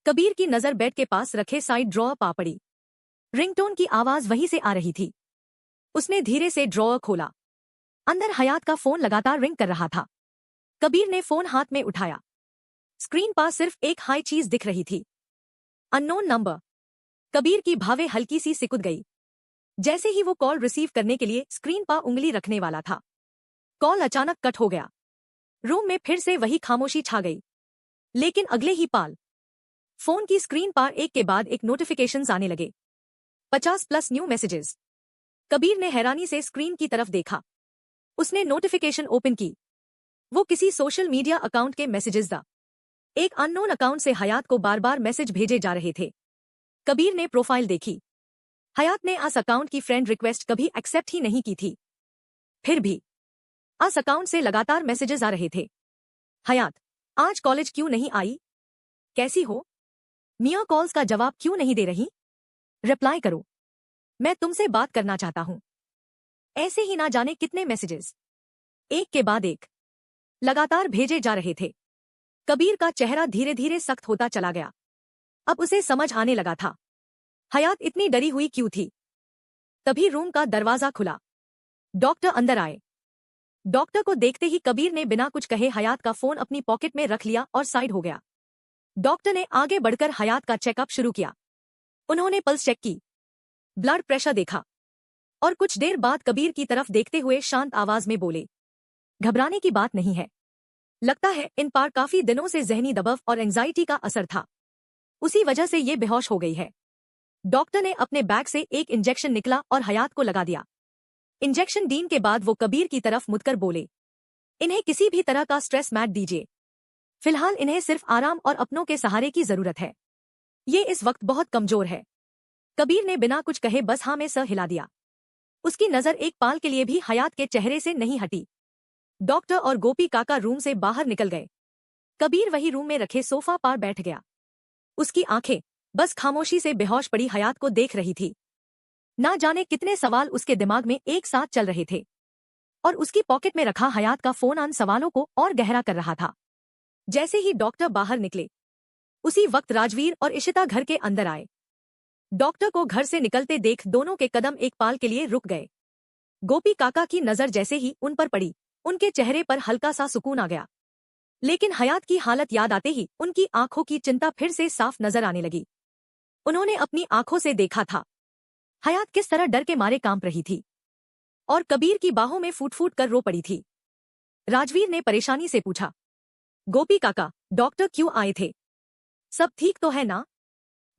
कबीर की नजर बेड के पास रखे साइड ड्रॉअर पा पड़ी। रिंगटोन की आवाज वहीं से आ रही थी। उसने धीरे से ड्रॉअर खोला। अंदर हयात का फोन लगातार रिंग कर रहा था। कबीर ने फोन हाथ में उठाया। स्क्रीन पर सिर्फ एक हाई चीज दिख रही थी, अननोन नंबर। कबीर की भावें हल्की सी सिकुड़ गई। जैसे ही वो कॉल रिसीव करने के लिए स्क्रीन पर उंगली रखने वाला था, कॉल अचानक कट हो गया। रूम में फिर से वही खामोशी छा गई। लेकिन अगले ही पल फोन की स्क्रीन पर एक के बाद एक नोटिफिकेशंस आने लगे। 50+ न्यू मैसेजेस। कबीर ने हैरानी से स्क्रीन की तरफ देखा। उसने नोटिफिकेशन ओपन की। वो किसी सोशल मीडिया अकाउंट के मैसेजेस था। एक अननोन अकाउंट से हयात को बार बार मैसेज भेजे जा रहे थे। कबीर ने प्रोफाइल देखी। हयात ने इस अकाउंट की फ्रेंड रिक्वेस्ट कभी एक्सेप्ट ही नहीं की थी। फिर भी इस अकाउंट से लगातार मैसेजेस आ रहे थे। हयात, आज कॉलेज क्यों नहीं आई? कैसी हो? मियां कॉल्स का जवाब क्यों नहीं दे रही? रिप्लाई करो, मैं तुमसे बात करना चाहता हूं। ऐसे ही ना जाने कितने मैसेजेस एक के बाद एक लगातार भेजे जा रहे थे। कबीर का चेहरा धीरे धीरे सख्त होता चला गया। अब उसे समझ आने लगा था हयात इतनी डरी हुई क्यों थी। तभी रूम का दरवाजा खुला। डॉक्टर अंदर आए। डॉक्टर को देखते ही कबीर ने बिना कुछ कहे हयात का फोन अपनी पॉकेट में रख लिया और साइड हो गया। डॉक्टर ने आगे बढ़कर हयात का चेकअप शुरू किया। उन्होंने पल्स चेक की, ब्लड प्रेशर देखा और कुछ देर बाद कबीर की तरफ देखते हुए शांत आवाज में बोले, घबराने की बात नहीं है। लगता है इन पर काफी दिनों से जहनी दबाव और एंजाइटी का असर था, उसी वजह से ये बेहोश हो गई है। डॉक्टर ने अपने बैग से एक इंजेक्शन निकला और हयात को लगा दिया। इंजेक्शन देने के बाद वो कबीर की तरफ मुड़कर बोले, इन्हें किसी भी तरह का स्ट्रेस मत दीजिए। फिलहाल इन्हें सिर्फ आराम और अपनों के सहारे की जरूरत है। ये इस वक्त बहुत कमजोर है। कबीर ने बिना कुछ कहे बस हाँ में सर हिला दिया। उसकी नजर एक पाल के लिए भी हयात के चेहरे से नहीं हटी। डॉक्टर और गोपी काका रूम से बाहर निकल गए। कबीर वही रूम में रखे सोफा पर बैठ गया। उसकी आंखें बस खामोशी से बेहोश पड़ी हयात को देख रही थी। ना जाने कितने सवाल उसके दिमाग में एक साथ चल रहे थे और उसकी पॉकेट में रखा हयात का फोन उन सवालों को और गहरा कर रहा था। जैसे ही डॉक्टर बाहर निकले, उसी वक्त राजवीर और इशिता घर के अंदर आए। डॉक्टर को घर से निकलते देख दोनों के कदम एक पाल के लिए रुक गए। गोपी काका की नजर जैसे ही उन पर पड़ी, उनके चेहरे पर हल्का सा सुकून आ गया। लेकिन हयात की हालत याद आते ही उनकी आंखों की चिंता फिर से साफ नजर आने लगी। उन्होंने अपनी आंखों से देखा था हयात किस तरह डर के मारे कांप रही थी और कबीर की बाहों में फूट फूट कर रो पड़ी थी। राजवीर ने परेशानी से पूछा, गोपी काका, डॉक्टर क्यों आए थे? सब ठीक तो है ना?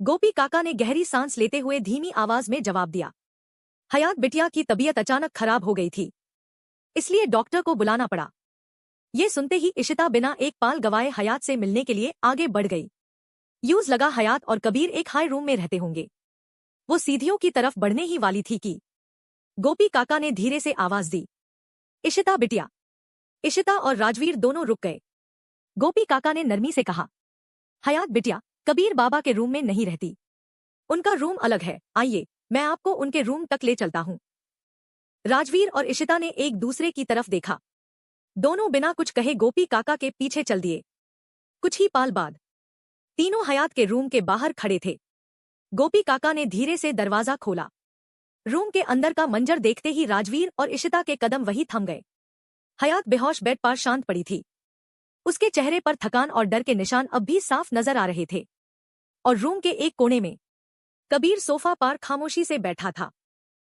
गोपी काका ने गहरी सांस लेते हुए धीमी आवाज में जवाब दिया, हयात बिटिया की तबीयत अचानक खराब हो गई थी, इसलिए डॉक्टर को बुलाना पड़ा। ये सुनते ही इशिता बिना एक पाल गवाए हयात से मिलने के लिए आगे बढ़ गई। यूज लगा हयात और कबीर एक हाई रूम में रहते होंगे। वो सीढ़ियों की तरफ बढ़ने ही वाली थी कि गोपी काका ने धीरे से आवाज दी, इशिता बिटिया। इशिता और राजवीर दोनों रुक गए। गोपी काका ने नरमी से कहा, हयात बिटिया कबीर बाबा के रूम में नहीं रहती, उनका रूम अलग है, आइए मैं आपको उनके रूम तक ले चलता हूं। राजवीर और इशिता ने एक दूसरे की तरफ देखा। दोनों बिना कुछ कहे गोपी काका के पीछे चल दिए। कुछ ही पाल बाद तीनों हयात के रूम के बाहर खड़े थे। गोपी काका ने धीरे से दरवाजा खोला। रूम के अंदर का मंजर देखते ही राजवीर और इशिता के कदम वही थम गए। हयात बेहोश बेड पर शांत पड़ी थी। उसके चेहरे पर थकान और डर के निशान अब भी साफ नजर आ रहे थे। और रूम के एक कोने में कबीर सोफा पर खामोशी से बैठा था।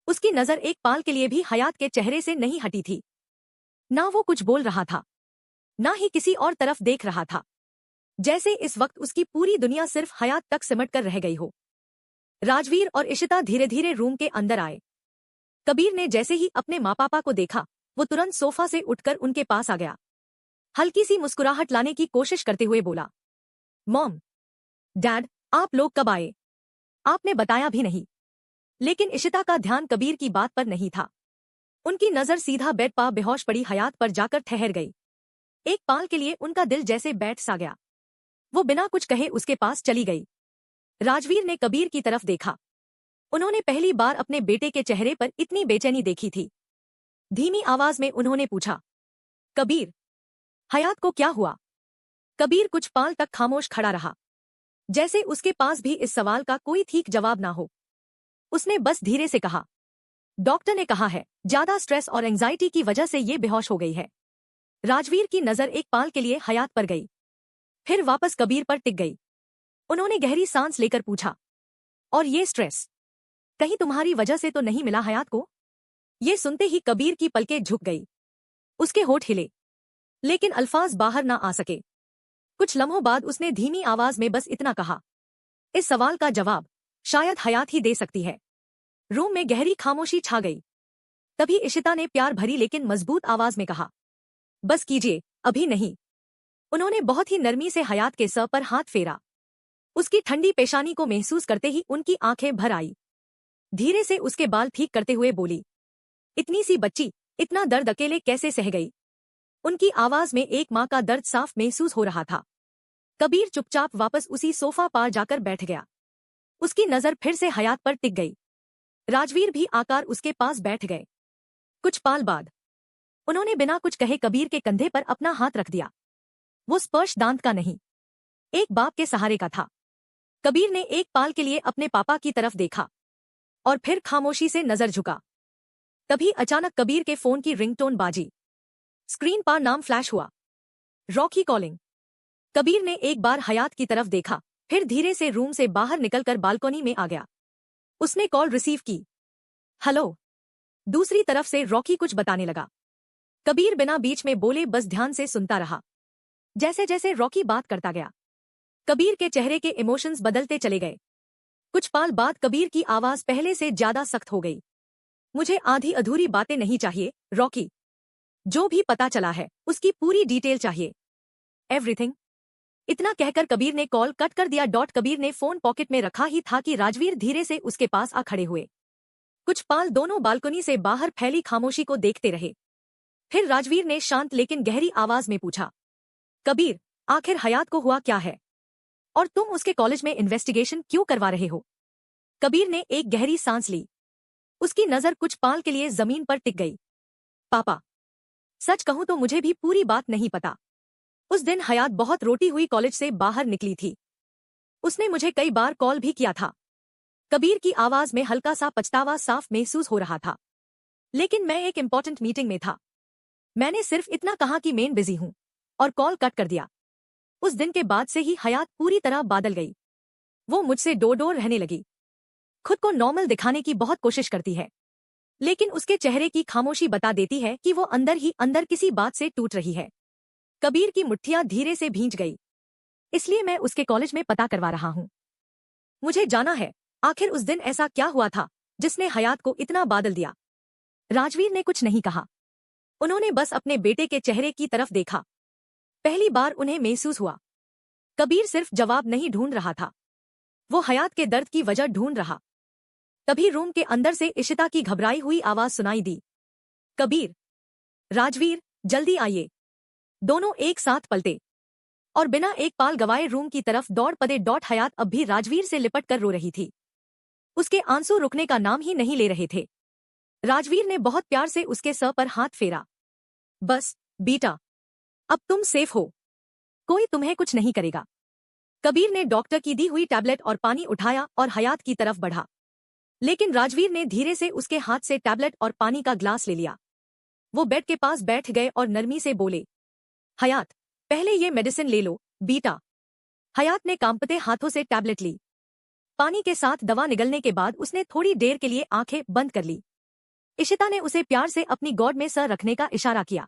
उसकी नजर एक पाल के लिए भी हयात के चेहरे से नहीं हटी थी। ना वो कुछ बोल रहा था, ना ही किसी और तरफ देख रहा था, जैसे इस वक्त उसकी पूरी दुनिया सिर्फ हयात तक सिमट कर रह गई हो। राजवीर और इशिता धीरे धीरे रूम के अंदर आए। कबीर ने जैसे ही अपने माँ पापा को देखा, वो तुरंत सोफा से उठकर उनके पास आ गया। हल्की सी मुस्कुराहट लाने की कोशिश करते हुए बोला, मॉम, डैड, आप लोग कब आए? आपने बताया भी नहीं। लेकिन इशिता का ध्यान कबीर की बात पर नहीं था। उनकी नजर सीधा बेड पर बेहोश पड़ी हयात पर जाकर ठहर गई। एक पाल के लिए उनका दिल जैसे बैठ सा गया। वो बिना कुछ कहे उसके पास चली गई। राजवीर ने कबीर की तरफ देखा। उन्होंने पहली बार अपने बेटे के चेहरे पर इतनी बेचैनी देखी थी। धीमी आवाज में उन्होंने पूछा, कबीर, हयात को क्या हुआ? कबीर कुछ पाल तक खामोश खड़ा रहा। जैसे उसके पास भी इस सवाल का कोई ठीक जवाब ना हो। उसने बस धीरे से कहा, डॉक्टर ने कहा है ज्यादा स्ट्रेस और एंजाइटी की वजह से ये बेहोश हो गई है। राजवीर की नजर एक पाल के लिए हयात पर गई, फिर वापस कबीर पर टिक गई। उन्होंने गहरी सांस लेकर पूछा, और ये स्ट्रेस कहीं तुम्हारी वजह से तो नहीं मिला हयात को? ये सुनते ही कबीर की पलकें झुक गई। उसके होठ हिले, लेकिन अल्फाज बाहर ना आ सके। कुछ लम्हों बाद उसने धीमी आवाज में बस इतना कहा, इस सवाल का जवाब शायद हयात ही दे सकती है। रूम में गहरी खामोशी छा गई। तभी इशिता ने प्यार भरी लेकिन मजबूत आवाज में कहा, बस कीजिए, अभी नहीं। उन्होंने बहुत ही नरमी से हयात के सर पर हाथ फेरा। उसकी ठंडी पेशानी को महसूस करते ही उनकी आंखें भर आई। धीरे से उसके बाल ठीक करते हुए बोली, इतनी सी बच्ची इतना दर्द अकेले कैसे सह गई? उनकी आवाज में एक माँ का दर्द साफ महसूस हो रहा था। कबीर चुपचाप वापस उसी सोफा पार जाकर बैठ गया। उसकी नजर फिर से हयात पर टिक गई। राजवीर भी आकर उसके पास बैठ गए। कुछ पाल बाद उन्होंने बिना कुछ कहे कबीर के कंधे पर अपना हाथ रख दिया। वो स्पर्श दांत का नहीं, एक बाप के सहारे का था। कबीर ने एक पाल के लिए अपने पापा की तरफ देखा और फिर खामोशी से नजर झुका। तभी अचानक कबीर के फोन की रिंगटोन बाजी। स्क्रीन पर नाम फ्लैश हुआ, रॉकी कॉलिंग। कबीर ने एक बार हयात की तरफ देखा, फिर धीरे से रूम से बाहर निकलकर बालकनी में आ गया। उसने कॉल रिसीव की। हेलो। दूसरी तरफ से रॉकी कुछ बताने लगा। कबीर बिना बीच में बोले बस ध्यान से सुनता रहा। जैसे जैसे रॉकी बात करता गया, कबीर के चेहरे के इमोशंस बदलते चले गए। कुछ पाल बाद कबीर की आवाज पहले से ज्यादा सख्त हो गई। मुझे आधी अधूरी बातें नहीं चाहिए, रॉकी। जो भी पता चला है उसकी पूरी डिटेल चाहिए, एवरीथिंग। इतना कहकर कबीर ने कॉल कट कर दिया। कबीर ने फोन पॉकेट में रखा ही था कि राजवीर धीरे से उसके पास आ खड़े हुए। कुछ पाल दोनों बालकनी से बाहर फैली खामोशी को देखते रहे। फिर राजवीर ने शांत लेकिन गहरी आवाज में पूछा, कबीर, आखिर हयात को हुआ क्या है? और तुम उसके कॉलेज में इन्वेस्टिगेशन क्यों करवा रहे हो? कबीर ने एक गहरी सांस ली। उसकी नजर कुछ पाल के लिए जमीन पर टिक गई। पापा, सच कहूं तो मुझे भी पूरी बात नहीं पता। उस दिन हयात बहुत रोटी हुई कॉलेज से बाहर निकली थी। उसने मुझे कई बार कॉल भी किया था। कबीर की आवाज में हल्का सा पछतावा साफ महसूस हो रहा था। लेकिन मैं एक इंपॉर्टेंट मीटिंग में था। मैंने सिर्फ इतना कहा कि मैं बिजी हूं और कॉल कट कर दिया। उस दिन के बाद से ही हयात पूरी तरह बदल गई। वो मुझसे डोर रहने लगी। खुद को नॉर्मल दिखाने की बहुत कोशिश करती है, लेकिन उसके चेहरे की खामोशी बता देती है कि वो अंदर ही अंदर किसी बात से टूट रही है। कबीर की मुट्ठियां धीरे से भींच गई। इसलिए मैं उसके कॉलेज में पता करवा रहा हूं। मुझे जाना है, आखिर उस दिन ऐसा क्या हुआ था जिसने हयात को इतना बदल दिया? राजवीर ने कुछ नहीं कहा। उन्होंने बस अपने बेटे के चेहरे की तरफ देखा। पहली बार उन्हें महसूस हुआ, कबीर सिर्फ जवाब नहीं ढूंढ रहा था, वो हयात के दर्द की वजह ढूंढ रहा। तभी रूम के अंदर से इशिता की घबराई हुई आवाज सुनाई दी, कबीर, राजवीर, जल्दी आइए। दोनों एक साथ पलटे और बिना एक पाल गवाए रूम की तरफ दौड़ पड़े। हयात अब भी राजवीर से लिपट कर रो रही थी। उसके आंसू रुकने का नाम ही नहीं ले रहे थे। राजवीर ने बहुत प्यार से उसके सर पर हाथ फेरा। बस बेटा, अब तुम सेफ हो, कोई तुम्हें कुछ नहीं करेगा। कबीर ने डॉक्टर की दी हुई टैबलेट और पानी उठाया और हयात की तरफ बढ़ा। लेकिन राजवीर ने धीरे से उसके हाथ से टैबलेट और पानी का ग्लास ले लिया। वो बेड के पास बैठ गए और नरमी से बोले, हयात, पहले ये मेडिसिन ले लो बेटा। हयात ने कांपते हाथों से टैबलेट ली। पानी के साथ दवा निगलने के बाद उसने थोड़ी देर के लिए आंखें बंद कर ली। इशिता ने उसे प्यार से अपनी गोद में सर रखने का इशारा किया।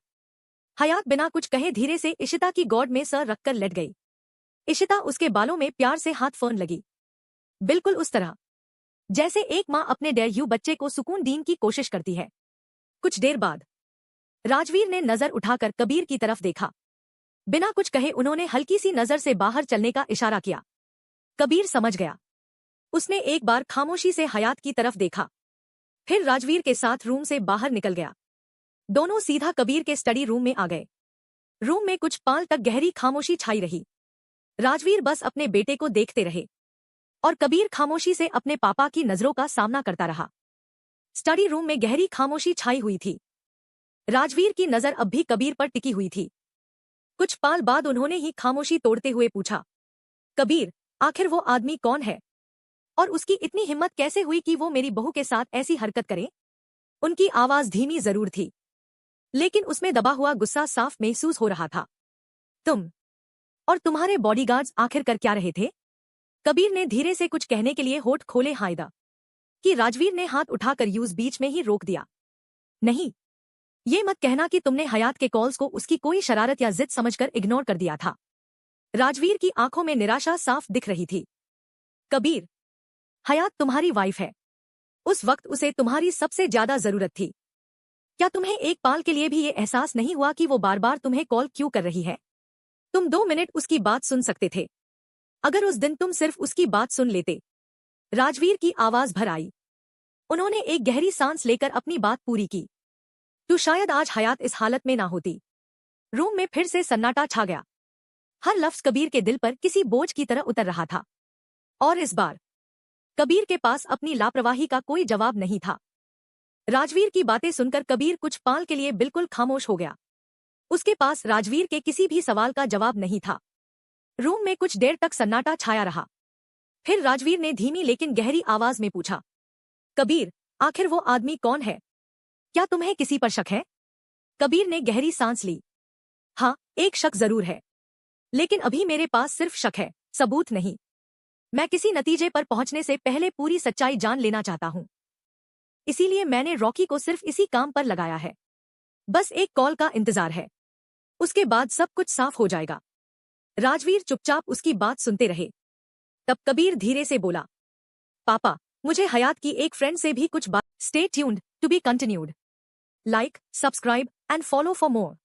हयात बिना कुछ कहे धीरे से इशिता की गोद में सर रखकर लेट गई। इशिता उसके बालों में प्यार से हाथ फेरने लगी, बिल्कुल उस तरह जैसे एक माँ अपने डेयू बच्चे को सुकून देने की कोशिश करती है। कुछ देर बाद राजवीर ने नजर उठाकर कबीर की तरफ देखा। बिना कुछ कहे उन्होंने हल्की सी नजर से बाहर चलने का इशारा किया। कबीर समझ गया। उसने एक बार खामोशी से हयात की तरफ देखा, फिर राजवीर के साथ रूम से बाहर निकल गया। दोनों सीधा कबीर के स्टडी रूम में आ गए। रूम में कुछ पाल तक गहरी खामोशी छाई रही। राजवीर बस अपने बेटे को देखते रहे और कबीर खामोशी से अपने पापा की नजरों का सामना करता रहा। स्टडी रूम में गहरी खामोशी छाई हुई थी। राजवीर की नजर अब भी कबीर पर टिकी हुई थी। कुछ पाल बाद उन्होंने ही खामोशी तोड़ते हुए पूछा, कबीर, आखिर वो आदमी कौन है और उसकी इतनी हिम्मत कैसे हुई कि वो मेरी बहू के साथ ऐसी हरकत करे? उनकी आवाज धीमी जरूर थी, लेकिन उसमें दबा हुआ गुस्सा साफ महसूस हो रहा था। तुम और तुम्हारे बॉडीगार्ड्स आखिर कर क्या रहे थे? कबीर ने धीरे से कुछ कहने के लिए होठ खोले हायदा कि राजवीर ने हाथ उठाकर यूज बीच में ही रोक दिया। नहीं, ये मत कहना कि तुमने हयात के कॉल्स को उसकी कोई शरारत या जिद समझकर इग्नोर कर दिया था। राजवीर की आंखों में निराशा साफ दिख रही थी। कबीर, हयात तुम्हारी वाइफ है। उस वक्त उसे तुम्हारी सबसे ज्यादा जरूरत थी। क्या तुम्हें एक पाल के लिए भी ये एहसास नहीं हुआ कि वो बार बार तुम्हें कॉल क्यों कर रही है? तुम 2 मिनट उसकी बात सुन सकते थे। अगर उस दिन तुम सिर्फ उसकी बात सुन लेते। राजवीर की आवाज भर आई। उन्होंने एक गहरी सांस लेकर अपनी बात पूरी की। तो शायद आज हयात इस हालत में ना होती। रूम में फिर से सन्नाटा छा गया। हर लफ्ज कबीर के दिल पर किसी बोझ की तरह उतर रहा था। और इस बार कबीर के पास अपनी लापरवाही का कोई जवाब नहीं था। राजवीर की बातें सुनकर कबीर कुछ पाल के लिए बिल्कुल खामोश हो गया। उसके पास राजवीर के किसी भी सवाल का जवाब नहीं था। रूम में कुछ देर तक सन्नाटा छाया रहा। फिर राजवीर ने धीमी लेकिन गहरी आवाज में पूछा, कबीर, आखिर वो आदमी कौन है? क्या तुम्हें किसी पर शक है? कबीर ने गहरी सांस ली। हाँ, एक शक जरूर है, लेकिन अभी मेरे पास सिर्फ शक है, सबूत नहीं। मैं किसी नतीजे पर पहुंचने से पहले पूरी सच्चाई जान लेना चाहता हूं। इसीलिए मैंने रॉकी को सिर्फ इसी काम पर लगाया है। बस एक कॉल का इंतजार है, उसके बाद सब कुछ साफ हो जाएगा। राजवीर चुपचाप उसकी बात सुनते रहे। तब कबीर धीरे से बोला, पापा, मुझे हयात की एक फ्रेंड से भी कुछ बात। Stay tuned to be continued. Like, subscribe and follow for more.